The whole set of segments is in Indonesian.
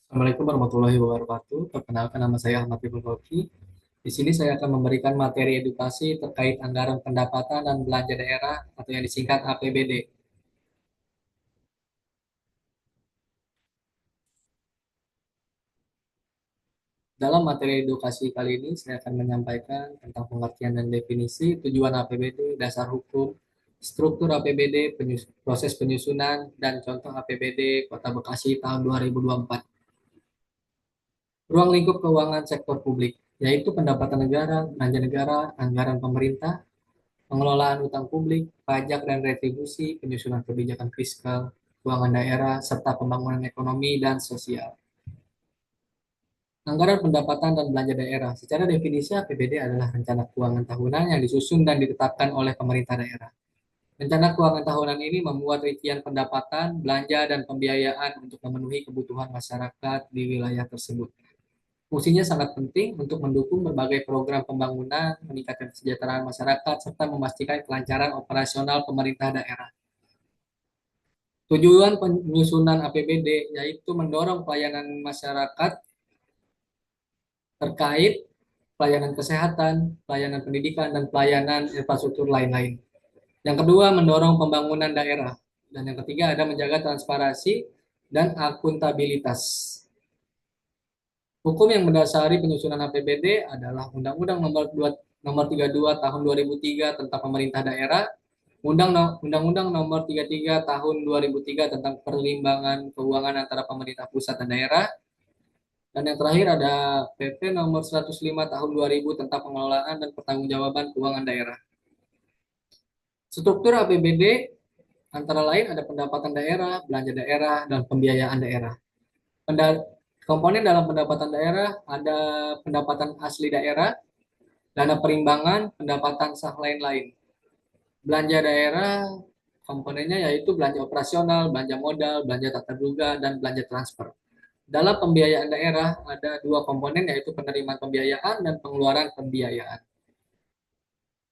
Assalamualaikum warahmatullahi wabarakatuh. Perkenalkan nama saya Ahmad Ibnu Hoki. Di sini saya akan memberikan materi edukasi terkait anggaran pendapatan dan belanja daerah atau yang disingkat APBD. Dalam materi edukasi kali ini saya akan menyampaikan tentang pengertian dan definisi, tujuan APBD, dasar hukum, struktur APBD, proses penyusunan, dan contoh APBD Kota Bekasi tahun 2024. Ruang lingkup keuangan sektor publik, yaitu pendapatan negara, belanja negara, anggaran pemerintah, pengelolaan utang publik, pajak dan retribusi, penyusunan kebijakan fiskal, keuangan daerah, serta pembangunan ekonomi dan sosial. Anggaran pendapatan dan belanja daerah. Secara definisi, APBD adalah rencana keuangan tahunan yang disusun dan ditetapkan oleh pemerintah daerah. Rencana keuangan tahunan ini memuat rincian pendapatan, belanja, dan pembiayaan untuk memenuhi kebutuhan masyarakat di wilayah tersebut. Fungsinya sangat penting untuk mendukung berbagai program pembangunan, meningkatkan kesejahteraan masyarakat, serta memastikan kelancaran operasional pemerintah daerah. Tujuan penyusunan APBD yaitu mendorong pelayanan masyarakat terkait pelayanan kesehatan, pelayanan pendidikan, dan pelayanan infrastruktur lain-lain. Yang kedua, mendorong pembangunan daerah. Dan yang ketiga, ada menjaga transparansi dan akuntabilitas. Hukum yang mendasari penyusunan APBD adalah Undang-Undang Nomor 32 Tahun 2003 tentang Pemerintah Daerah, Undang-Undang Nomor 33 Tahun 2003 tentang Perimbangan Keuangan antara Pemerintah Pusat dan Daerah, dan yang terakhir ada PP Nomor 105 Tahun 2000 tentang Pengelolaan dan Pertanggungjawaban Keuangan Daerah. Struktur APBD antara lain ada pendapatan daerah, belanja daerah, dan pembiayaan daerah. Komponen dalam pendapatan daerah ada pendapatan asli daerah, dana perimbangan, pendapatan sah lain-lain. Belanja daerah komponennya yaitu belanja operasional, belanja modal, belanja tak terduga, dan belanja transfer. Dalam pembiayaan daerah ada dua komponen yaitu penerimaan pembiayaan dan pengeluaran pembiayaan.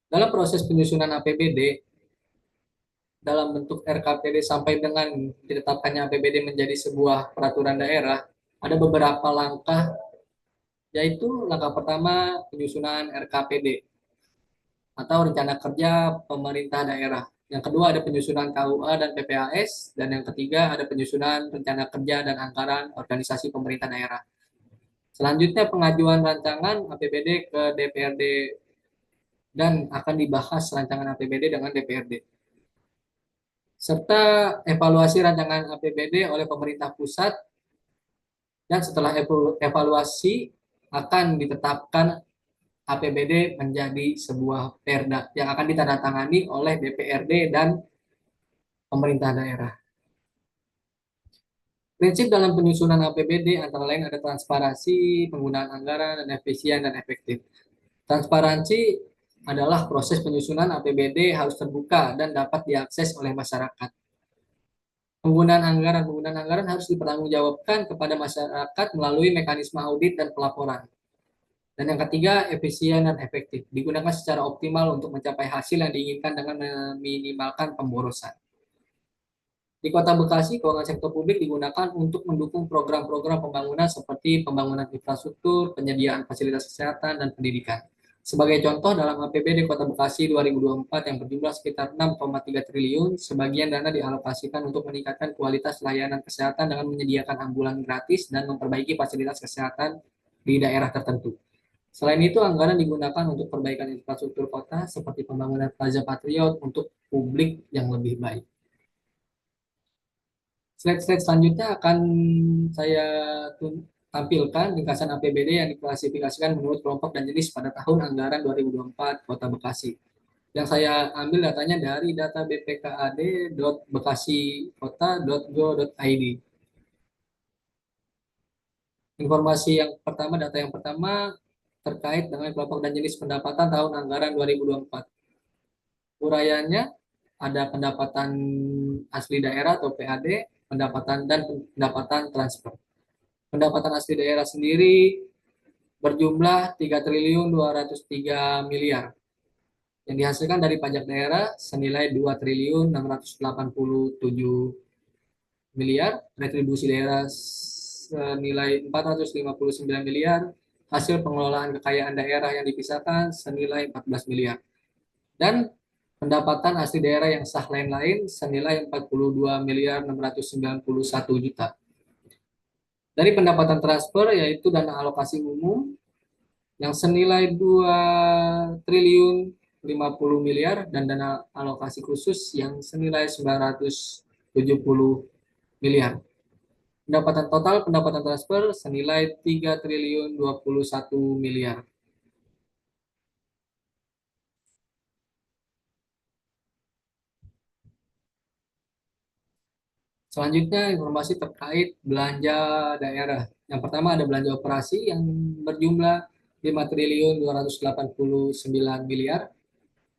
Dalam proses penyusunan APBD dalam bentuk RKPD sampai dengan ditetapkannya APBD menjadi sebuah peraturan daerah, ada beberapa langkah, yaitu langkah pertama penyusunan RKPD atau rencana kerja pemerintah daerah. Yang kedua ada penyusunan KUA dan PPAS, dan yang ketiga ada penyusunan rencana kerja dan anggaran organisasi pemerintah daerah. Selanjutnya pengajuan rancangan APBD ke DPRD dan akan dibahas rancangan APBD dengan DPRD. Serta evaluasi rancangan APBD oleh pemerintah pusat, dan setelah evaluasi akan ditetapkan APBD menjadi sebuah perda yang akan ditandatangani oleh DPRD dan pemerintah daerah. Prinsip dalam penyusunan APBD antara lain ada transparansi, penggunaan anggaran, dan efisien dan efektif. Transparansi adalah proses penyusunan APBD harus terbuka dan dapat diakses oleh masyarakat. Penggunaan anggaran harus dipertanggungjawabkan kepada masyarakat melalui mekanisme audit dan pelaporan. Dan yang ketiga, efisien dan efektif. Digunakan secara optimal untuk mencapai hasil yang diinginkan dengan meminimalkan pemborosan. Di Kota Bekasi, keuangan sektor publik digunakan untuk mendukung program-program pembangunan seperti pembangunan infrastruktur, penyediaan fasilitas kesehatan, dan pendidikan. Sebagai contoh, dalam APBD Kota Bekasi 2024 yang berjumlah sekitar 6,3 triliun, sebagian dana dialokasikan untuk meningkatkan kualitas layanan kesehatan dengan menyediakan ambulan gratis dan memperbaiki fasilitas kesehatan di daerah tertentu. Selain itu, anggaran digunakan untuk perbaikan infrastruktur kota seperti pembangunan Plaza Patriot untuk publik yang lebih baik. Slide-slide selanjutnya akan saya tampilkan ringkasan APBD yang diklasifikasikan menurut kelompok dan jenis pada tahun anggaran 2024 Kota Bekasi. Yang saya ambil datanya dari data bpkad.bekasikota.go.id. Informasi yang pertama, data yang pertama terkait dengan kelompok dan jenis pendapatan tahun anggaran 2024. Uraiannya ada pendapatan asli daerah atau PAD, pendapatan dan pendapatan transfer. Pendapatan asli daerah sendiri berjumlah 3 triliun 203 miliar yang dihasilkan dari pajak daerah senilai 2 triliun 687 miliar, retribusi daerah senilai 459 miliar, hasil pengelolaan kekayaan daerah yang dipisahkan senilai 14 miliar, dan pendapatan asli daerah yang sah lain-lain senilai 42 miliar 691 juta. Dari pendapatan transfer yaitu dana alokasi umum yang senilai 2 triliun 50 miliar dan dana alokasi khusus yang senilai 970 miliar. Pendapatan transfer senilai 3 triliun 21 miliar. Selanjutnya informasi terkait belanja daerah. Yang pertama ada belanja operasi yang berjumlah 5 triliun 289 miliar,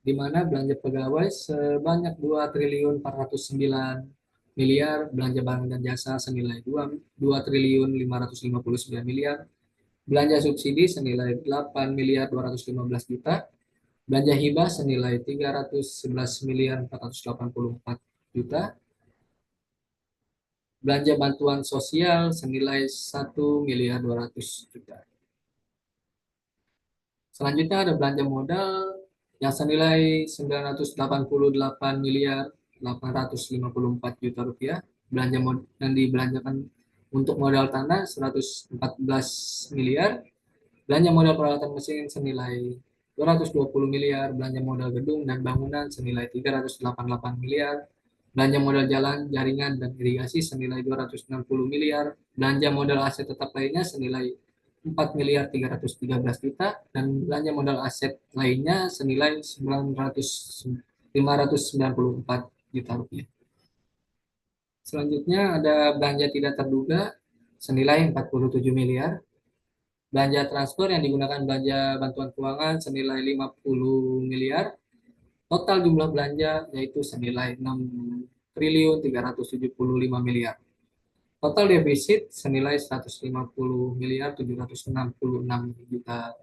di mana belanja pegawai sebanyak 2 triliun 409 miliar, belanja barang dan jasa senilai 2 triliun 559 miliar, belanja subsidi senilai 8 miliar 215 juta, belanja hibah senilai 311 miliar 484 juta, belanja bantuan sosial senilai 1 miliar 200 juta. Selanjutnya ada belanja modal yang senilai 988 miliar 854 juta rupiah. Belanja yang dibelanjakan untuk modal tanah 114 miliar, belanja modal peralatan mesin senilai 220 miliar, belanja modal gedung dan bangunan senilai 388 miliar, belanja modal jalan, jaringan, dan irigasi senilai 260 miliar, belanja modal aset tetap lainnya senilai 4 miliar 313 juta, dan belanja modal aset lainnya senilai 594 juta rupiah. Selanjutnya ada belanja tidak terduga senilai 47 miliar, belanja transfer yang digunakan belanja bantuan keuangan senilai 50 miliar, total jumlah belanja yaitu senilai 6 triliun 375 miliar. Total defisit senilai 150 miliar 766 juta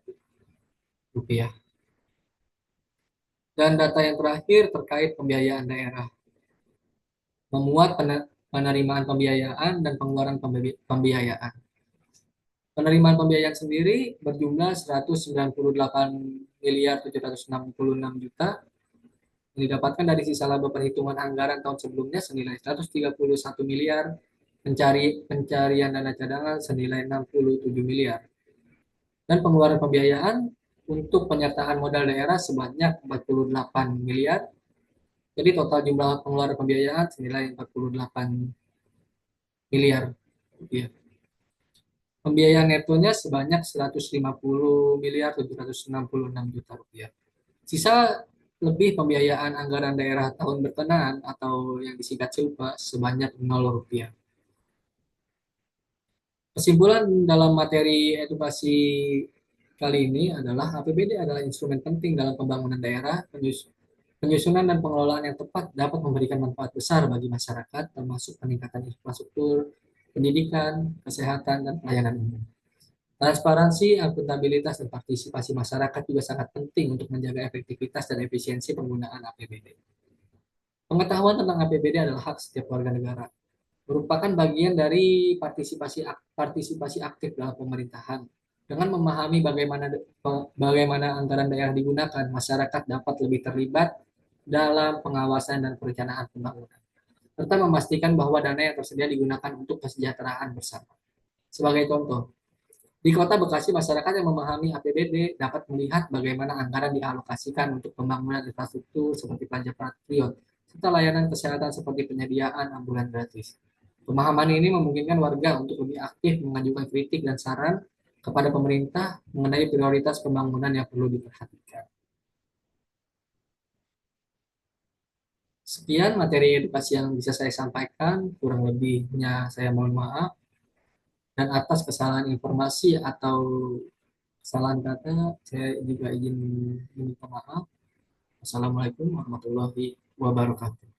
rupiah. Dan data yang terakhir terkait pembiayaan daerah. Memuat penerimaan pembiayaan dan pengeluaran pembiayaan. Penerimaan pembiayaan sendiri berjumlah 198 miliar 766 juta yang didapatkan dari sisa laba perhitungan anggaran tahun sebelumnya senilai 131 miliar, pencarian dana cadangan senilai 67 miliar. Dan pengeluaran pembiayaan untuk penyertaan modal daerah sebanyak 48 miliar. Jadi total jumlah pengeluaran pembiayaan senilai 48 miliar rupiah. Pembiayaan netonya sebanyak 150 miliar 766 juta rupiah. Sisa lebih pembiayaan anggaran daerah tahun berkenaan atau yang disingkat SILPA sebanyak 0 rupiah. Kesimpulan dalam materi edukasi kali ini adalah APBD adalah instrumen penting dalam pembangunan daerah. Penyusunan dan pengelolaan yang tepat dapat memberikan manfaat besar bagi masyarakat, termasuk peningkatan infrastruktur, pendidikan, kesehatan, dan pelayanan umum. Transparansi, akuntabilitas, dan partisipasi masyarakat juga sangat penting untuk menjaga efektivitas dan efisiensi penggunaan APBD. Pengetahuan tentang APBD adalah hak setiap warga negara, merupakan bagian dari partisipasi aktif dalam pemerintahan. Dengan memahami bagaimana anggaran daerah digunakan, masyarakat dapat lebih terlibat dalam pengawasan dan perencanaan pembangunan, serta memastikan bahwa dana yang tersedia digunakan untuk kesejahteraan bersama. Sebagai contoh, di Kota Bekasi, masyarakat yang memahami APBD dapat melihat bagaimana anggaran dialokasikan untuk pembangunan infrastruktur seperti Panja Patriot, serta layanan kesehatan seperti penyediaan ambulan gratis. Pemahaman ini memungkinkan warga untuk lebih aktif mengajukan kritik dan saran kepada pemerintah mengenai prioritas pembangunan yang perlu diperhatikan. Sekian materi edukasi yang bisa saya sampaikan, kurang lebihnya saya mohon maaf. Dan atas kesalahan informasi atau kesalahan kata, saya juga izin meminta maaf. Assalamualaikum warahmatullahi wabarakatuh.